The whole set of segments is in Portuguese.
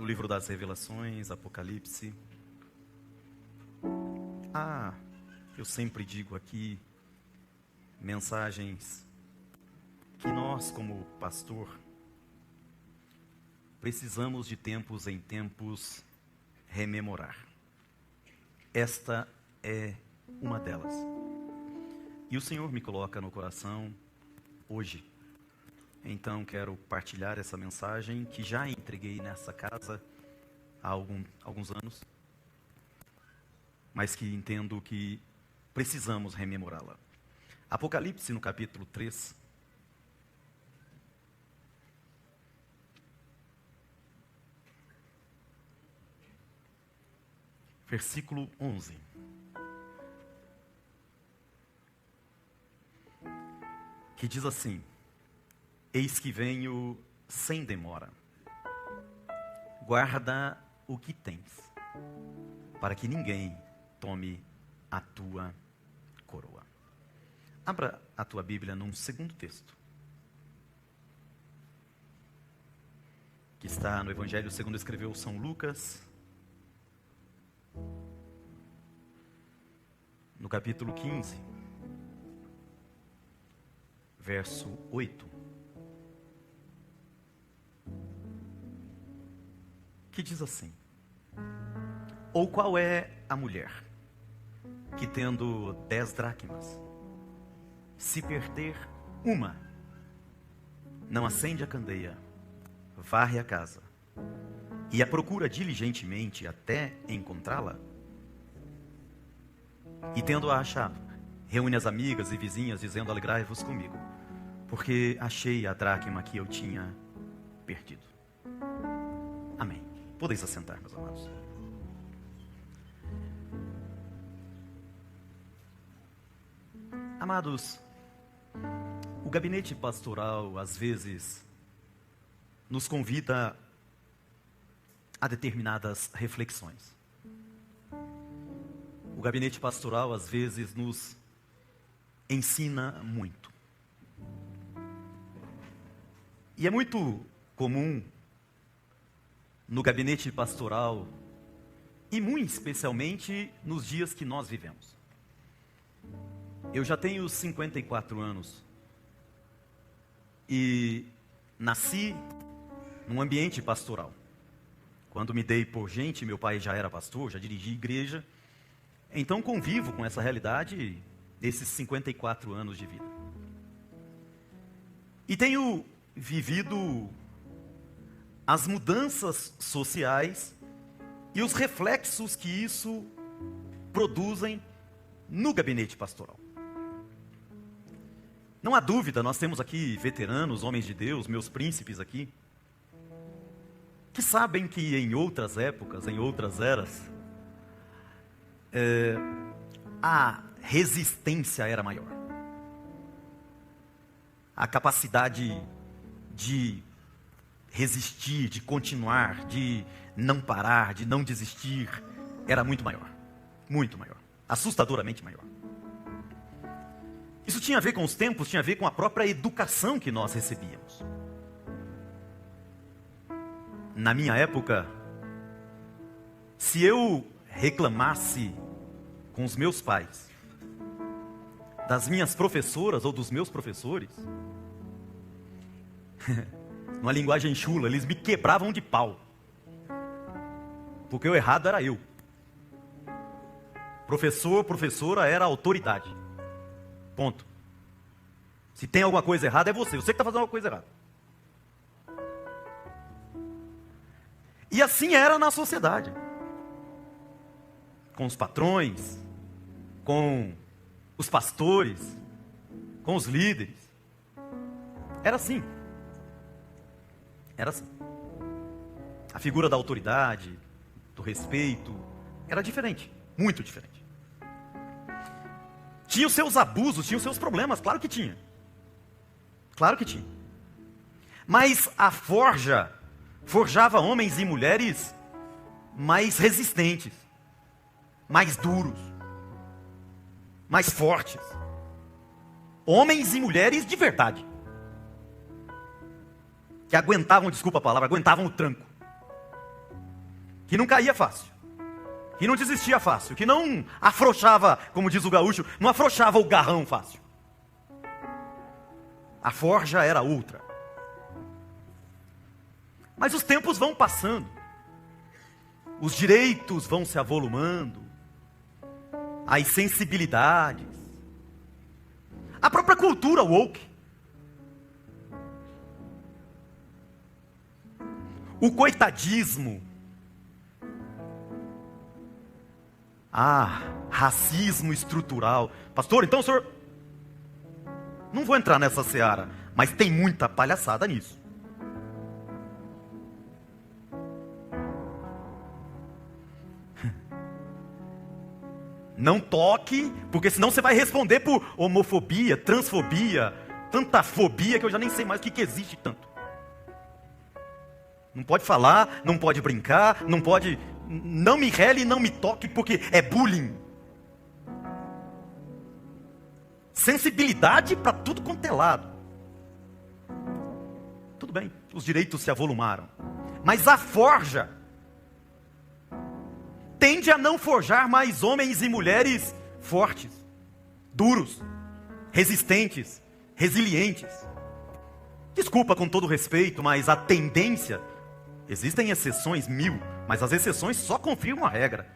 livro das Revelações, Apocalipse. Eu sempre digo aqui, mensagens que nós, como pastor, precisamos de tempos em tempos rememorar. Esta é uma delas. E o Senhor me coloca no coração hoje. Então quero partilhar essa mensagem que já entreguei nessa casa há alguns anos, mas que entendo que precisamos rememorá-la. Apocalipse, no capítulo 3. Versículo 11. Que diz assim: Eis que venho sem demora. Guarda o que tens, para que ninguém tome a tua coroa. Abra a tua Bíblia num segundo texto, que está no Evangelho segundo escreveu São Lucas, no capítulo 15, verso 8. Que diz assim: Ou qual é a mulher que, tendo 10 dracmas, se perder uma, não acende a candeia, varre a casa e a procura diligentemente até encontrá-la? E tendo-a achado, reúne as amigas e vizinhas, dizendo: Alegrai-vos comigo, porque achei a dracma que eu tinha perdido. Amém. Podeis assentar, meus amados. Amados, o gabinete pastoral, às vezes, nos convida a determinadas reflexões. O gabinete pastoral, às vezes, nos ensina muito. E é muito comum no gabinete pastoral, e muito especialmente nos dias que nós vivemos. Eu já tenho 54 anos e nasci num ambiente pastoral. Quando me dei por gente, meu pai já era pastor, já dirigia igreja, então convivo com essa realidade desses 54 anos de vida. E tenho vivido as mudanças sociais e os reflexos que isso produzem no gabinete pastoral. Não há dúvida, nós temos aqui veteranos, homens de Deus, meus príncipes aqui, que sabem que em outras épocas, em outras eras, a resistência era maior. A capacidade de resistir, de continuar, de não parar, de não desistir, era muito maior. Muito maior. Assustadoramente maior. Isso tinha a ver com os tempos, tinha a ver com a própria educação que nós recebíamos. Na minha época, se eu reclamasse com os meus pais, das minhas professoras ou dos meus professores, numa linguagem chula, eles me quebravam de pau. Porque o errado era eu. Professor, professora era autoridade. Ponto. Se tem alguma coisa errada, é você. Você que está fazendo alguma coisa errada. E assim era na sociedade. Com os patrões, com os pastores, com os líderes. Era assim. Era assim. A figura da autoridade, do respeito, era diferente. Muito diferente. Tinha os seus abusos, tinha os seus problemas, claro que tinha. Claro que tinha. Mas a forjava homens e mulheres mais resistentes, mais duros, mais fortes. Homens e mulheres de verdade. Que aguentavam, desculpa a palavra, aguentavam o tranco. que não caía fácil, que não desistia fácil, que não afrouxava, como diz o gaúcho, não afrouxava o garrão fácil. A forja era outra. Mas os tempos vão passando, os direitos vão se avolumando, as sensibilidades, a própria cultura woke, o coitadismo, racismo estrutural. Pastor, então o senhor... Não vou entrar nessa seara, mas tem muita palhaçada nisso. Não toque, porque senão você vai responder por homofobia, transfobia, tanta fobia que eu já nem sei mais o que existe tanto. Não pode falar, não pode brincar, não pode... Não me rele e não me toque, porque é bullying. Sensibilidade para tudo quanto é lado. Tudo bem, os direitos se avolumaram. Mas a forja tende a não forjar mais homens e mulheres fortes, duros, resistentes, resilientes. Desculpa com todo respeito, mas a tendência... Existem exceções 1000, mas as exceções só confirmam a regra.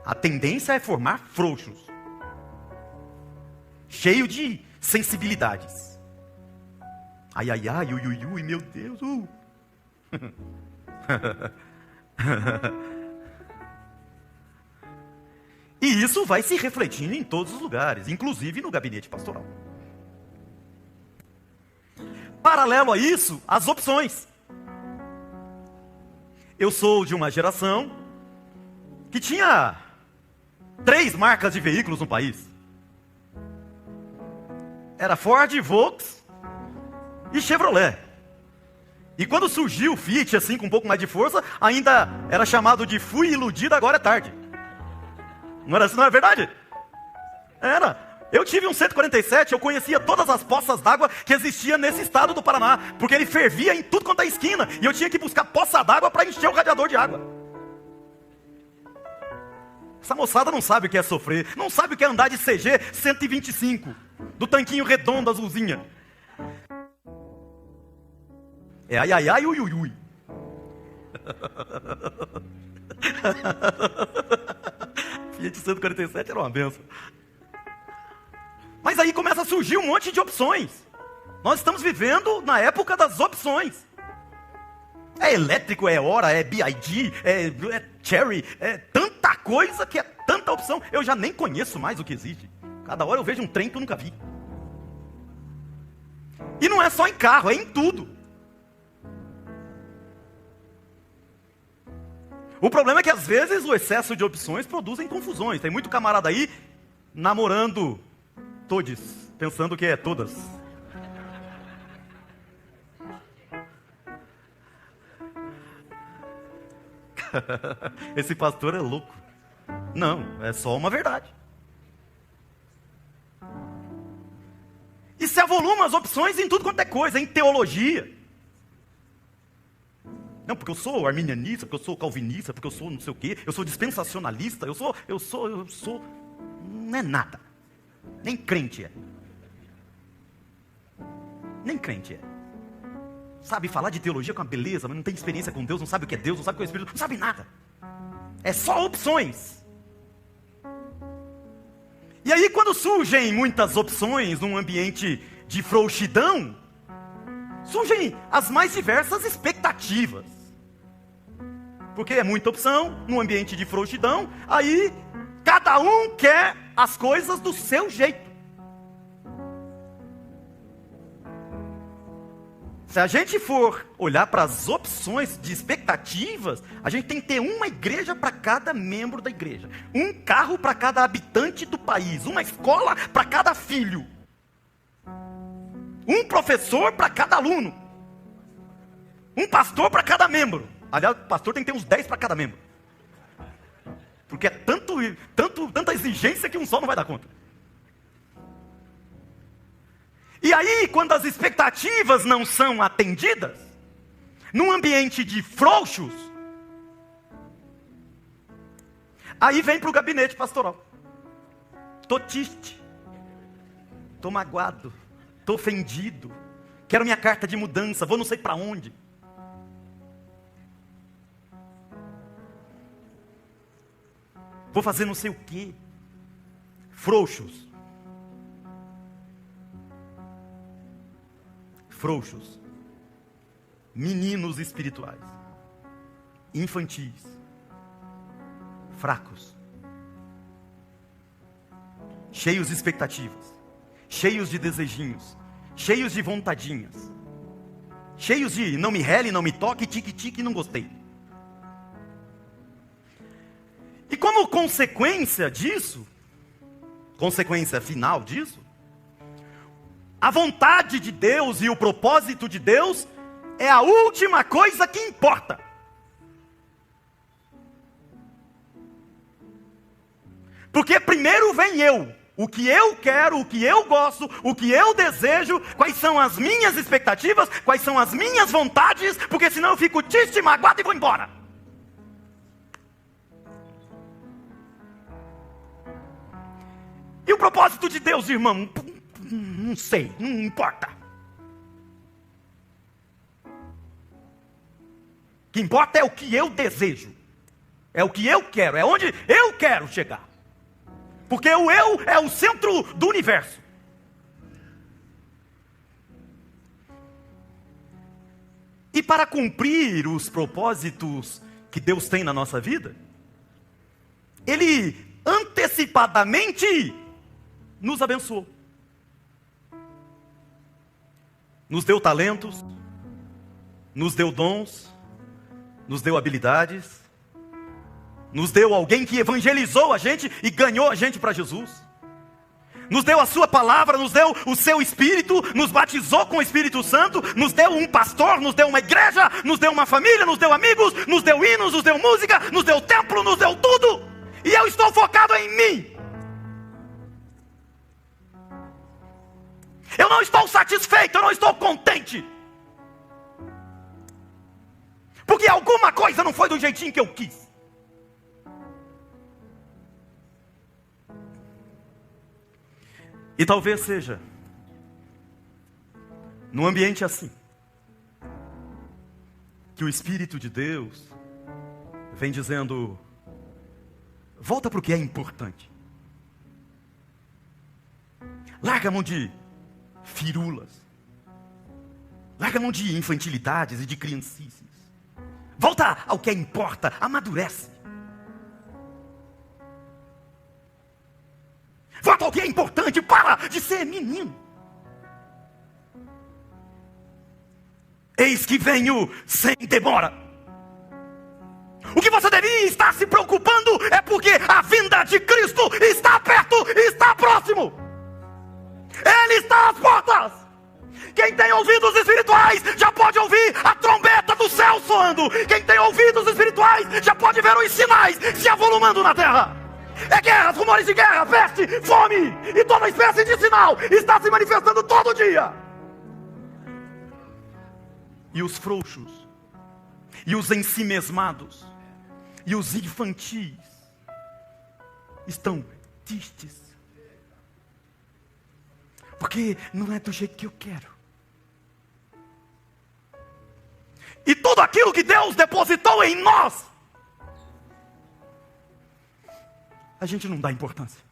A tendência é formar frouxos, cheio de sensibilidades. Ai, ai, ai, ui, ui, ui, meu Deus. E isso vai se refletindo em todos os lugares, inclusive no gabinete pastoral. Paralelo a isso, as opções. Eu sou de uma geração que tinha 3 marcas de veículos no país. Era Ford, Volks e Chevrolet. E quando surgiu o Fiat, assim, com um pouco mais de força, ainda era chamado de fui iludido, agora é tarde. Não era assim, não é verdade? Era. Eu tive um 147, eu conhecia todas as poças d'água que existiam nesse estado do Paraná, porque ele fervia em tudo quanto é esquina, e eu tinha que buscar poça d'água para encher o radiador de água. Essa moçada não sabe o que é sofrer, não sabe o que é andar de CG 125, do tanquinho redondo, azulzinha. É ai, ai, ai, ui, ui, ui. Fiat 147 era uma benção. Mas aí começa a surgir um monte de opções. Nós estamos vivendo na época das opções. É elétrico, é Hora, é BYD, é Cherry, é tanta coisa que é tanta opção. Eu já nem conheço mais o que existe. Cada hora eu vejo um trem que eu nunca vi. E não é só em carro, é em tudo. O problema é que às vezes o excesso de opções produzem confusões. Tem muito camarada aí namorando todes, pensando que é todas. Esse pastor é louco. Não, é só uma verdade. E se avolumam as opções em tudo quanto é coisa, em teologia. Não, porque eu sou arminianista, porque eu sou calvinista, porque eu sou não sei o quê, eu sou dispensacionalista, eu sou... Não é nada. Nem crente é. Nem crente é. Sabe falar de teologia com uma beleza, mas não tem experiência com Deus, não sabe o que é Deus, não sabe o que é o Espírito, não sabe nada. É só opções. E aí quando surgem muitas opções num ambiente de frouxidão, surgem as mais diversas expectativas. Porque é muita opção, num ambiente de frouxidão, aí cada um quer as coisas do seu jeito. Se a gente for olhar para as opções de expectativas, a gente tem que ter uma igreja para cada membro da igreja, um carro para cada habitante do país, uma escola para cada filho, um professor para cada aluno, um pastor para cada membro. Aliás, o pastor tem que ter uns 10 para cada membro, porque é tanta exigência que um só não vai dar conta. E aí, quando as expectativas não são atendidas, num ambiente de frouxos, Aí vem para o gabinete pastoral. Estou triste, estou magoado, estou ofendido, quero minha carta de mudança, vou não sei para onde. Vou fazer não sei o quê. Frouxos. Frouxos. Meninos espirituais. Infantis. Fracos. Cheios de expectativas. Cheios de desejinhos. Cheios de vontadinhas. Cheios de não me rele, não me toque, tique-tique, não gostei. E como consequência disso, consequência final disso, a vontade de Deus e o propósito de Deus é a última coisa que importa. Porque primeiro vem eu, o que eu quero, o que eu gosto, o que eu desejo, quais são as minhas expectativas, quais são as minhas vontades, porque senão eu fico triste, magoado e vou embora. E o propósito de Deus, irmão? Não sei, não importa. O que importa é o que eu desejo. É o que eu quero, é onde eu quero chegar. Porque o eu é o centro do universo. E para cumprir os propósitos que Deus tem na nossa vida, Ele antecipadamente nos abençoou. Nos deu talentos, nos deu dons, nos deu habilidades, nos deu alguém que evangelizou a gente e ganhou a gente para Jesus. Nos deu a sua palavra, nos deu o seu Espírito, nos batizou com o Espírito Santo, nos deu um pastor, nos deu uma igreja, nos deu uma família, nos deu amigos, nos deu hinos, nos deu música, nos deu templo, nos deu tudo. E eu estou focado em mim. Eu não estou satisfeito, eu não estou contente. Porque alguma coisa não foi do jeitinho que eu quis. E talvez seja num ambiente assim que o Espírito de Deus vem dizendo: volta para o que é importante. Larga a mão de firulas. Larga a mão de infantilidades e de criancices. Volta ao que importa, amadurece. Volta ao que é importante, para de ser menino. Eis que venho sem demora. O que você devia estar se preocupando é porque a vinda de Cristo está perto, está próximo. Ele está às portas. Quem tem ouvidos espirituais já pode ouvir a trombeta do céu soando. Quem tem ouvidos espirituais já pode ver os sinais se avolumando na terra. É guerras, rumores de guerra, peste, fome e toda espécie de sinal está se manifestando todo dia. E os frouxos, e os ensimesmados, e os infantis estão tristes. Porque não é do jeito que eu quero. E tudo aquilo que Deus depositou em nós, a gente não dá importância.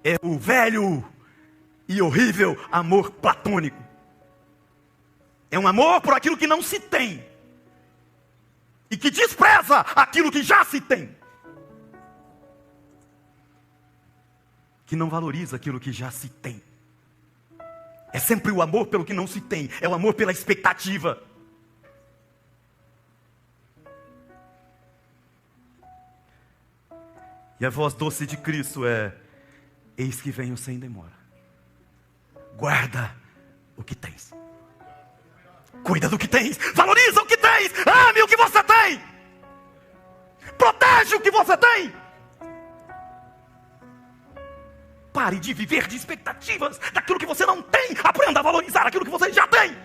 É o velho e horrível amor platônico. É um amor por aquilo que não se tem. E que despreza aquilo que já se tem. Que não valoriza aquilo que já se tem. É sempre o amor pelo que não se tem. É o amor pela expectativa. E a voz doce de Cristo é: eis que venho sem demora. Guarda o que tens. Cuida do que tens. Valoriza o que tens. Ame o que você tem. Protege o que você tem. Pare de viver de expectativas daquilo que você não tem. Aprenda a valorizar aquilo que você já tem.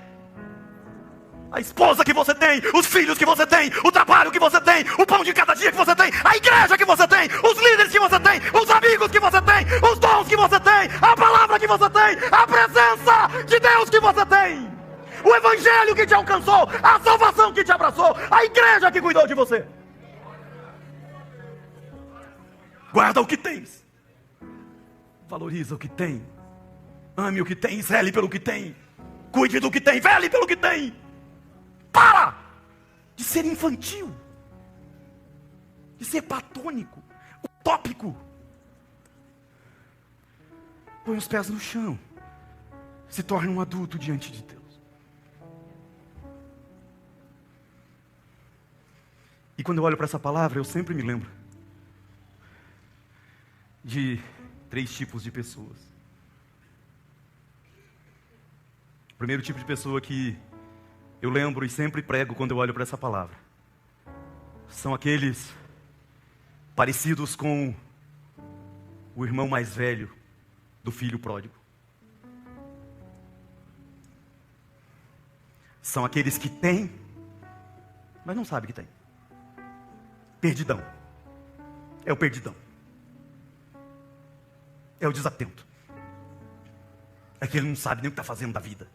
A esposa que você tem, os filhos que você tem, o trabalho que você tem, o pão de cada dia que você tem, a igreja que você tem, os líderes que você tem, os amigos que você tem, os dons que você tem, a palavra que você tem, a presença de Deus que você tem, o evangelho que te alcançou, a salvação que te abraçou, a igreja que cuidou de você. Guarda o que tens, valoriza o que tem, ame o que tem, zele pelo que tem, cuide do que tem, vele pelo que tem. Para de ser infantil, de ser platônico, utópico. Põe os pés no chão, se torne um adulto diante de Deus. E quando eu olho para essa palavra, eu sempre me lembro de 3 tipos de pessoas. O primeiro tipo de pessoa que eu lembro e sempre prego quando eu olho para essa palavra são aqueles parecidos com o irmão mais velho do filho pródigo. São aqueles que têm, mas não sabem que têm. Perdidão. É o perdidão. É o desatento. É que ele não sabe nem o que está fazendo da vida.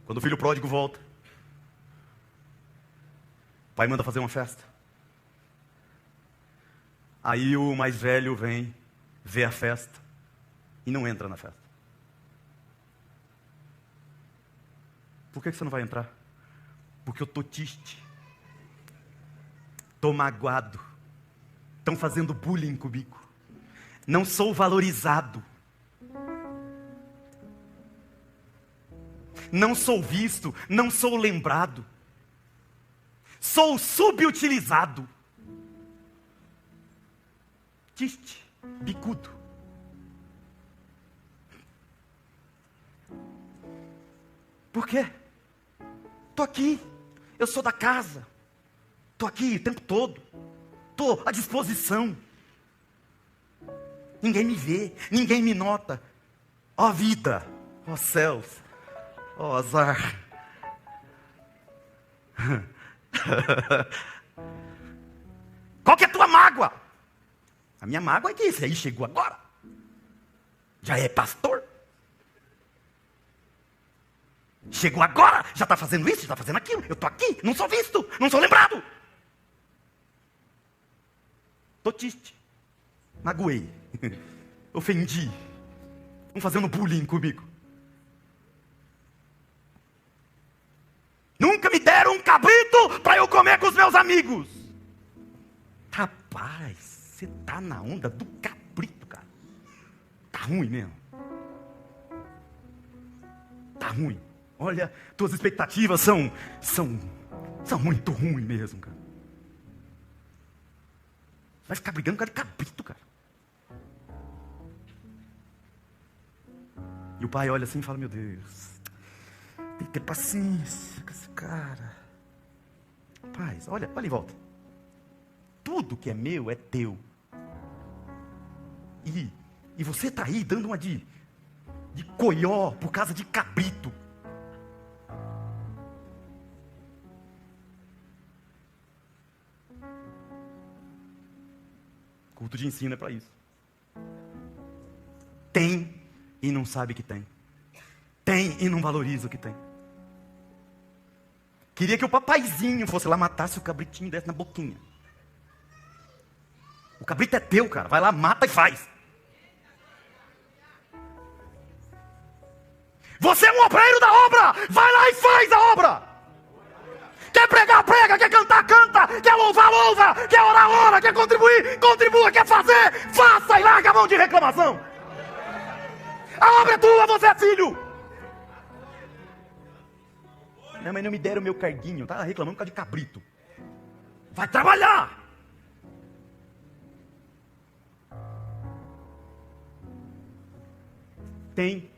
Quando o filho pródigo volta, o pai manda fazer uma festa. Aí o mais velho vem ver a festa e não entra na festa. Por que você não vai entrar? Porque eu estou triste, estou magoado, estão fazendo bullying comigo, não sou valorizado, não sou visto, não sou lembrado, sou subutilizado, triste, bicudo. Por quê? Estou aqui, eu sou da casa, estou aqui o tempo todo, estou à disposição. Ninguém me vê, ninguém me nota. Ó vida, ó céus, ó azar. Qual que é a tua mágoa? A minha mágoa é que esse aí chegou agora. Já é pastor. Chegou agora, já está fazendo isso, já está fazendo aquilo. Eu estou aqui, não sou visto, não sou lembrado. Estou triste, magoei, ofendi, estão fazendo bullying comigo. Nunca me deram um cabrito para eu comer com os meus amigos. Rapaz, você está na onda do cabrito, cara. Tá ruim mesmo. Tá ruim. Olha, tuas expectativas são muito ruins mesmo, cara. Vai ficar brigando com aquele cabrito, cara. E o pai olha assim e fala, meu Deus, tem que ter paciência com esse cara. Rapaz, olha em volta. Tudo que é meu é teu. E você está aí dando uma de coió por causa de cabrito. Culto de ensino é para isso. Tem e não sabe que tem. Tem e não valoriza o que tem. Queria que o papaizinho fosse lá, matasse o cabritinho e desse na boquinha. O cabrito é teu, cara. Vai lá, mata e faz. Você é um obreiro da obra. Vai lá e faz a obra. Quer pregar, prega. Quer cantar, canta. Quer louvar, louva. Quer orar, ora. Quer contribuir, contribua. Quer fazer, faça e larga a mão de reclamação. A obra é tua, você é filho. Minha mãe não me deram o meu carguinho. Tá reclamando por causa de cabrito. Vai trabalhar. Tem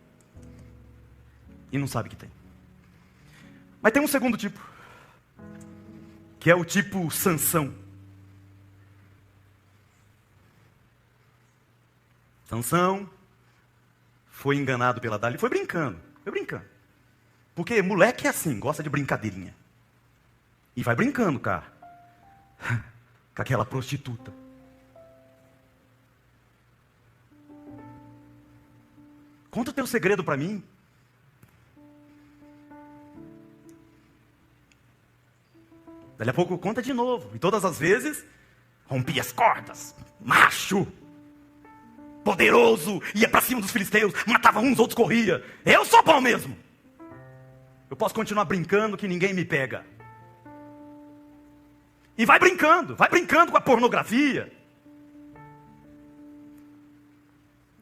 e não sabe que tem. Mas tem um segundo tipo, que é o tipo Sansão. Sansão foi enganado pela Dalila, foi brincando. Porque moleque é assim, gosta de brincadeirinha. E vai brincando, cara. Com aquela prostituta. Conta o teu segredo para mim. Daqui a pouco conta de novo. E todas as vezes, rompia as cordas. Macho. Poderoso. Ia para cima dos filisteus. Matava uns, outros corria. Eu sou bom mesmo. Eu posso continuar brincando que ninguém me pega. E vai brincando com a pornografia.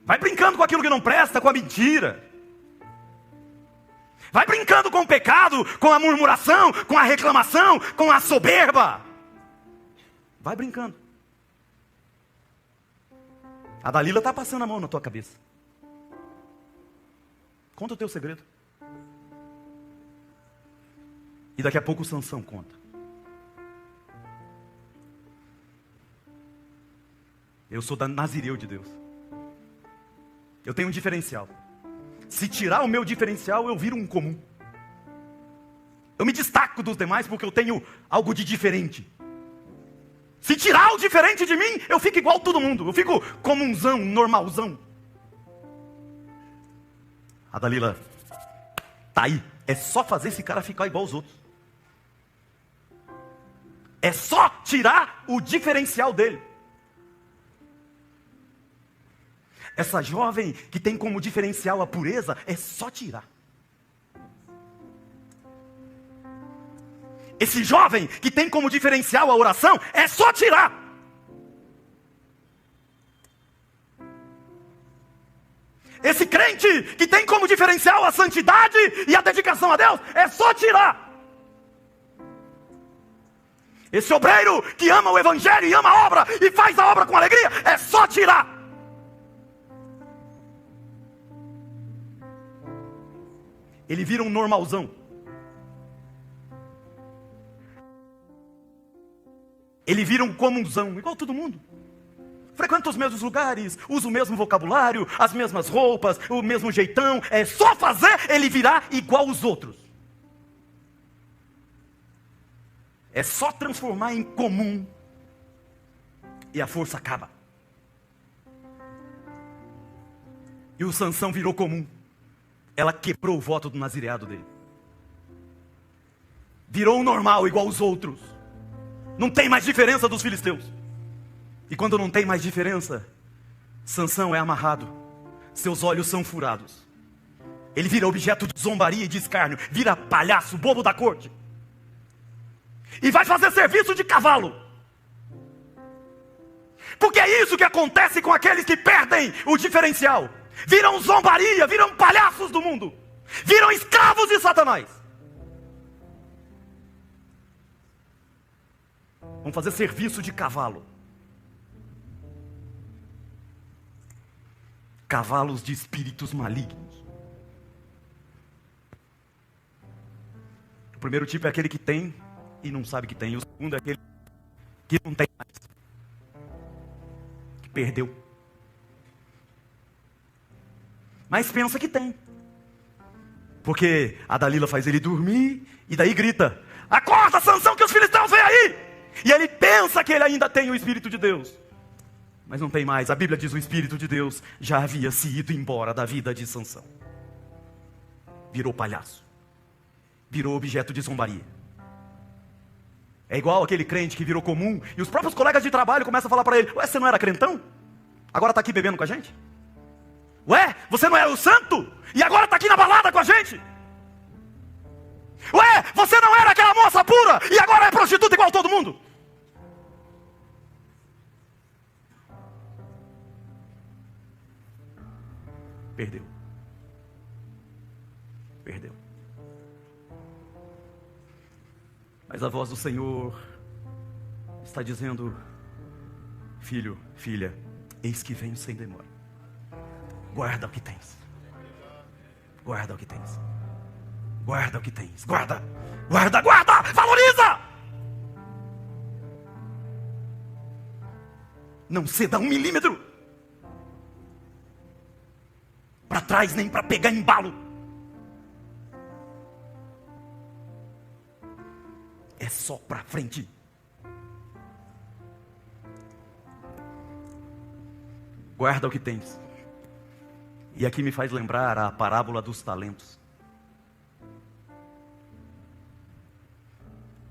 Vai brincando com aquilo que não presta, com a mentira. Vai brincando com o pecado, com a murmuração, com a reclamação, com a soberba. Vai brincando. A Dalila está passando a mão na tua cabeça. Conta o teu segredo. E daqui a pouco o Sansão conta. Eu sou da Nazireu de Deus. Eu tenho um diferencial. Se tirar o meu diferencial, eu viro um comum. Eu me destaco dos demais porque eu tenho algo de diferente. Se tirar o diferente de mim, eu fico igual a todo mundo. Eu fico comunzão, normalzão. A Dalila tá aí. É só fazer esse cara ficar igual aos outros. É só tirar o diferencial dele. Essa jovem que tem como diferencial a pureza, é só tirar. Esse jovem que tem como diferencial a oração, é só tirar. Esse crente que tem como diferencial a santidade e a dedicação a Deus, é só tirar. Esse obreiro que ama o evangelho e ama a obra e faz a obra com alegria, é só tirar. Ele vira um normalzão. Ele vira um comunzão, igual todo mundo. Frequenta os mesmos lugares, usa o mesmo vocabulário, as mesmas roupas, o mesmo jeitão. É só fazer ele virar igual os outros. É só transformar em comum. E a força acaba. E o Sansão virou comum. Ela quebrou o voto do nazireado dele. Virou um normal, igual os outros. Não tem mais diferença dos filisteus. E quando não tem mais diferença, Sansão é amarrado. Seus olhos são furados. Ele vira objeto de zombaria e de escárnio. Vira palhaço, bobo da corte. E vai fazer serviço de cavalo. Porque é isso que acontece com aqueles que perdem o diferencial. Viram zombaria, viram palhaços do mundo. Viram escravos de Satanás. Vão fazer serviço de cavalo. Cavalos de espíritos malignos. O primeiro tipo é aquele que tem e não sabe que tem. E o segundo é aquele que não tem mais. Que perdeu. Mas pensa que tem. Porque a Dalila faz ele dormir e daí grita: acorda, Sansão, que os filisteus vêm aí! E ele pensa que ele ainda tem o Espírito de Deus. Mas não tem mais. A Bíblia diz que o Espírito de Deus já havia se ido embora da vida de Sansão. Virou palhaço. Virou objeto de zombaria. É igual aquele crente que virou comum e os próprios colegas de trabalho começam a falar para ele: ué, você não era crentão? Agora está aqui bebendo com a gente? Ué, você não era o santo? E agora está aqui na balada com a gente? Ué, você não era aquela moça pura? E agora é prostituta igual todo mundo? Perdeu. Perdeu. Mas a voz do Senhor está dizendo: filho, filha, eis que venho sem demora. Guarda o que tens. Guarda o que tens. Guarda o que tens. Guarda. Guarda, guarda. Valoriza. Não ceda 1 milímetro para trás, nem para pegar embalo. é só para frente. Guarda o que tens. E aqui me faz lembrar a parábola dos talentos.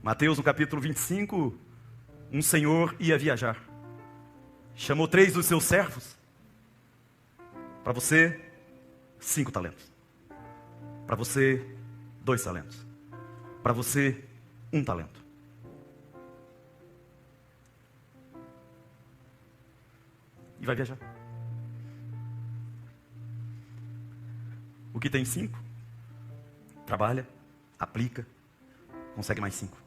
Mateus, no capítulo 25, um senhor ia viajar. Chamou 3 dos seus servos. Para você, 5 talentos. Para você, 2 talentos. Para você, 1 talento. E vai viajar. O que tem 5, trabalha, aplica, consegue mais 5.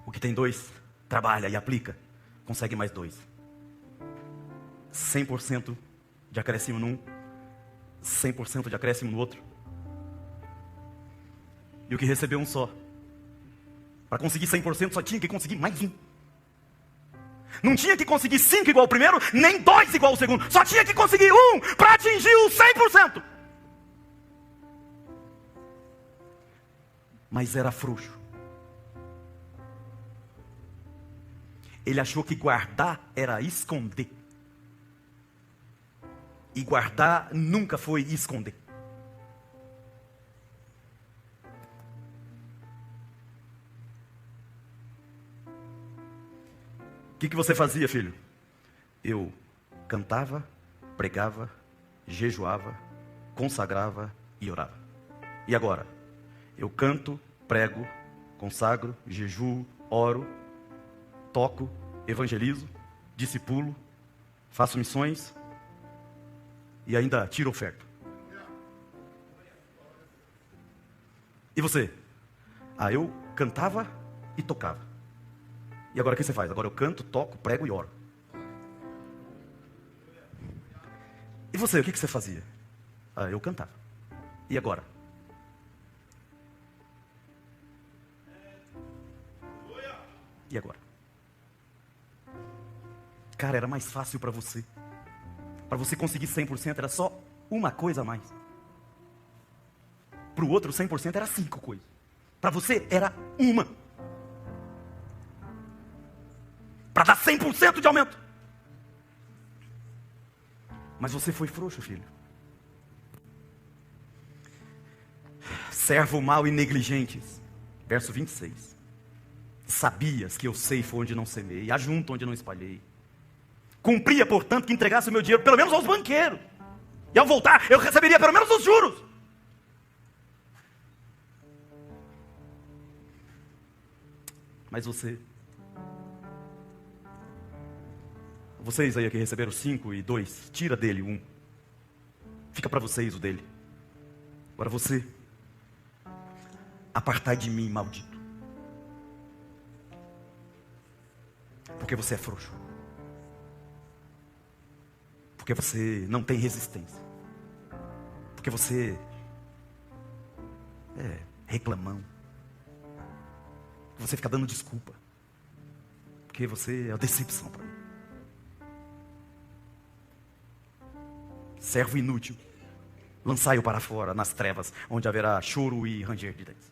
O que tem 2, trabalha e aplica, consegue mais 2. 100% de acréscimo num, 100% de acréscimo no outro. E o que recebeu um só, para conseguir 100% só tinha que conseguir mais 1. Não tinha que conseguir 5 igual ao primeiro, nem 2 igual ao segundo. Só tinha que conseguir 1 para atingir o 100%. Mas era frouxo. Ele achou que guardar era esconder. E guardar nunca foi esconder. O que você fazia, filho? Eu cantava, pregava, jejuava, consagrava e orava. E agora? Eu canto, prego, consagro, jejuo, oro, toco, evangelizo, discipulo, faço missões e ainda tiro oferta. E você? Eu cantava e tocava. E agora o que você faz? Agora eu canto, toco, prego e oro. E você, o que você fazia? Eu cantava. E agora? E agora? Cara, era mais fácil para você. Para você conseguir 100% era só uma coisa a mais. Para o outro 100% era 5 coisas. Para você era uma. Para dar 100% de aumento. Mas você foi frouxo, filho. Servo mau e negligentes. Verso 26. Sabias que eu ceifo onde não semei, ajunto onde não espalhei. Cumpria, portanto, que entregasse o meu dinheiro pelo menos aos banqueiros. E ao voltar, eu receberia pelo menos os juros. Mas vocês aí que receberam 5 e 2, tira dele 1. Fica para vocês o dele. Agora você, apartai de mim, maldito. Porque você é frouxo. Porque você não tem resistência. Porque você é reclamão. Você fica dando desculpa. Porque você é uma decepção para mim. Servo inútil, lançai-o para fora, nas trevas, onde haverá choro e ranger de dentes.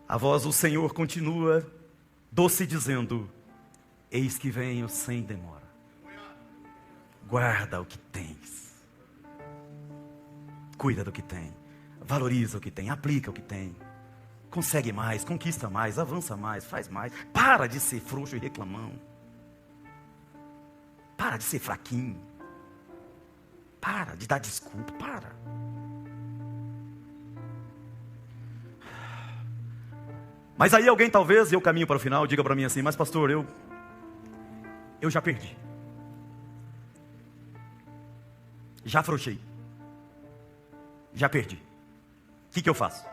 A voz do Senhor continua doce dizendo: eis que venho sem demora. Guarda o que tens. Cuida do que tem. Valoriza o que tem, aplica o que tem. Consegue mais, conquista mais, avança mais, faz mais. Para de ser frouxo e reclamão. Para de ser fraquinho. Para de dar desculpa, para. Mas aí alguém talvez, e eu caminho para o final, diga para mim assim: mas pastor, eu já perdi. Já afrouxei. Já perdi. O que eu faço?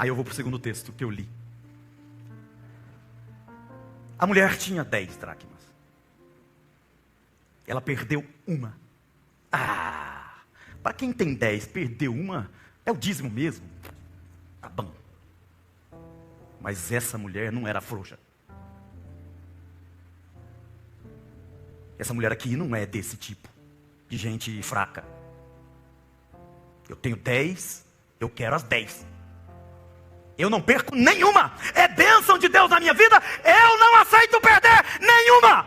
Aí eu vou para o segundo texto que eu li. A mulher tinha 10 dracmas. Ela perdeu uma. Para quem tem 10, perdeu uma, é o dízimo mesmo. Tá bom. Mas essa mulher não era frouxa. Essa mulher aqui não é desse tipo de gente fraca. Eu tenho 10, eu quero as 10. Eu não perco nenhuma. É bênção de Deus na minha vida, eu não aceito perder nenhuma.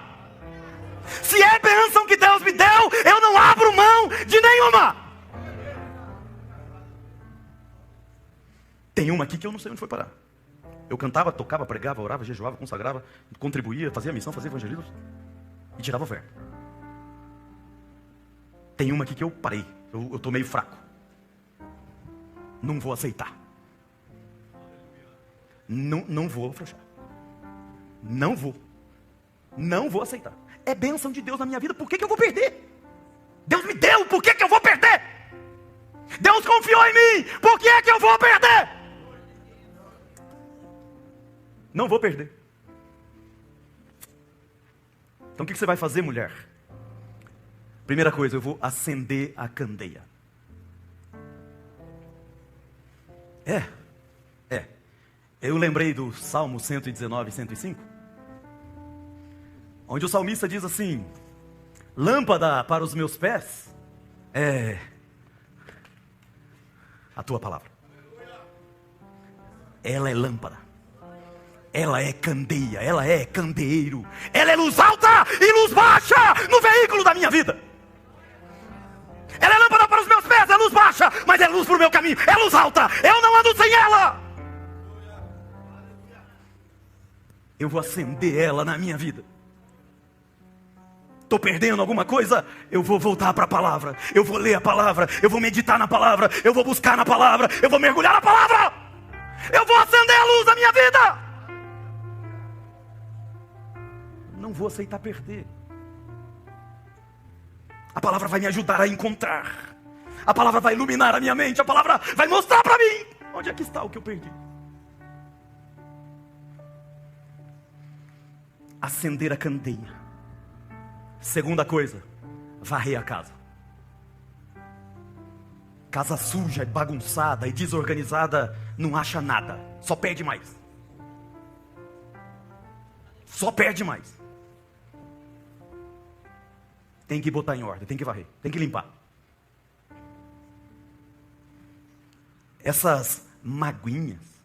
Se é bênção que Deus me deu, eu não abro mão de nenhuma. Tem uma aqui que eu não sei onde foi parar. Eu cantava, tocava, pregava, orava, jejuava, consagrava, contribuía, fazia missão, fazia evangelismo e tirava oferta. Tem uma aqui que eu parei, eu estou meio fraco. Não vou aceitar. Não vou afrouxar. Não vou aceitar. É bênção de Deus na minha vida, por que eu vou perder? Deus me deu, por que eu vou perder? Deus confiou em mim, por que eu vou perder? Não vou perder. Então o que você vai fazer, mulher? Primeira coisa, eu vou acender a candeia. Eu lembrei do Salmo 119, 105, onde o salmista diz assim: lâmpada para os meus pés é a tua palavra. Ela é lâmpada, ela é candeia, ela é candeeiro, ela é luz alta e luz baixa no veículo da minha vida. Ela é lâmpada para os meus pés, é luz baixa, mas é luz para o meu caminho, é luz alta, eu não ando sem ela. Eu vou acender ela na minha vida. Estou perdendo alguma coisa? Eu vou voltar para a palavra. Eu vou ler a palavra. Eu vou meditar na palavra. Eu vou buscar na palavra. Eu vou mergulhar na palavra. Eu vou acender a luz da minha vida. Não vou aceitar perder. A palavra vai me ajudar a encontrar. A palavra vai iluminar a minha mente. A palavra vai mostrar para mim onde é que está o que eu perdi. Acender a candeia. Segunda coisa, varrer a casa. Casa suja, bagunçada e desorganizada não acha nada, só perde mais. Só perde mais. Tem que botar em ordem, tem que varrer, tem que limpar. Essas maguinhas,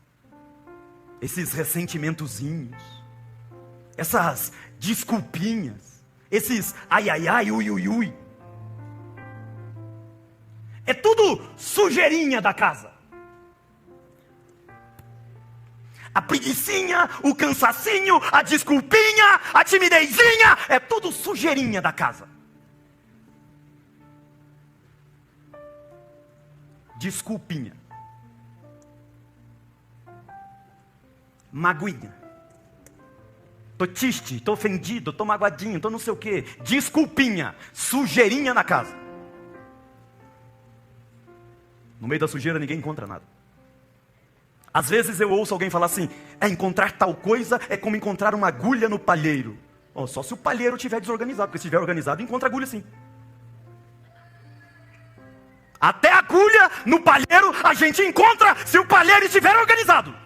esses ressentimentozinhos, essas desculpinhas, esses ai ai ai, ui ui ui, é tudo sujeirinha da casa. A preguicinha, o cansacinho, a desculpinha, a timidezinha, é tudo sujeirinha da casa. Desculpinha, maguinha. Tô triste, tô ofendido, tô magoadinho, tô não sei o que. Desculpinha, sujeirinha na casa. No meio da sujeira ninguém encontra nada. Às vezes eu ouço alguém falar assim: encontrar tal coisa é como encontrar uma agulha no palheiro. Oh, só se o palheiro estiver desorganizado, porque se estiver organizado encontra agulha sim. Até agulha no palheiro a gente encontra se o palheiro estiver organizado.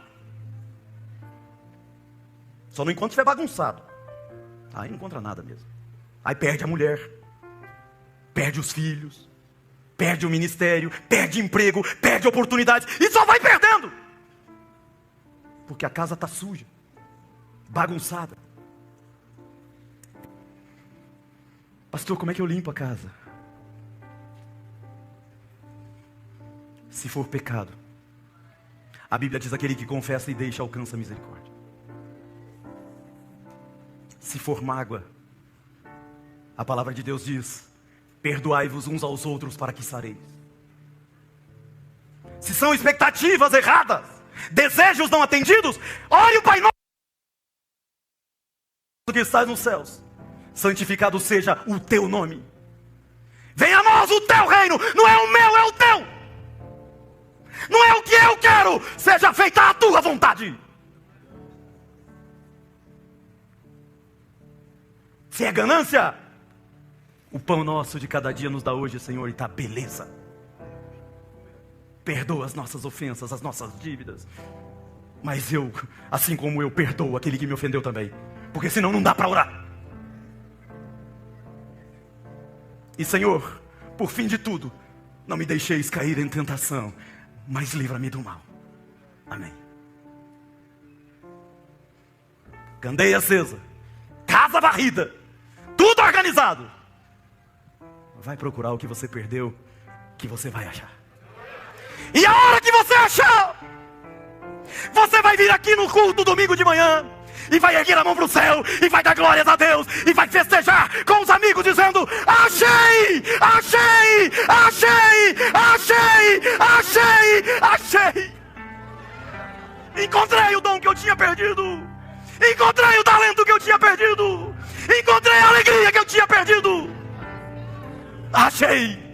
Só não encontra se estiver bagunçado. Aí não encontra nada mesmo. Aí perde a mulher, perde os filhos, perde o ministério, perde emprego, perde oportunidades e só vai perdendo. Porque a casa está suja, bagunçada. Pastor, como é que eu limpo a casa? Se for pecado, a Bíblia diz: aquele que confessa e deixa alcança a misericórdia. Se for mágoa, a palavra de Deus diz: perdoai-vos uns aos outros para que sareis. Se são expectativas erradas, desejos não atendidos, ore o Pai Nosso que estás nos céus, santificado seja o teu nome. Venha a nós o teu reino, não é o meu, é o teu. Não é o que eu quero, seja feita a tua vontade. Se é ganância, o pão nosso de cada dia nos dá hoje, Senhor, e tá beleza. Perdoa as nossas ofensas, as nossas dívidas. Mas eu, assim como eu, perdoo aquele que me ofendeu também. Porque senão não dá para orar. E Senhor, por fim de tudo, não me deixeis cair em tentação, mas livra-me do mal. Amém. Candeia acesa, casa varrida, tudo organizado. Vai procurar o que você perdeu, que você vai achar. E a hora que você achar, você vai vir aqui no culto domingo de manhã e vai erguer a mão para o céu e vai dar glórias a Deus e vai festejar com os amigos dizendo: achei, achei, achei, achei, achei, achei. Encontrei o dom que eu tinha perdido. Encontrei o talento que eu tinha perdido. Encontrei a alegria que eu tinha perdido. Achei.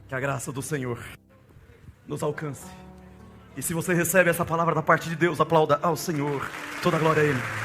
Que a graça do Senhor nos alcance. E se você recebe essa palavra da parte de Deus, aplauda ao Senhor. Toda glória a Ele.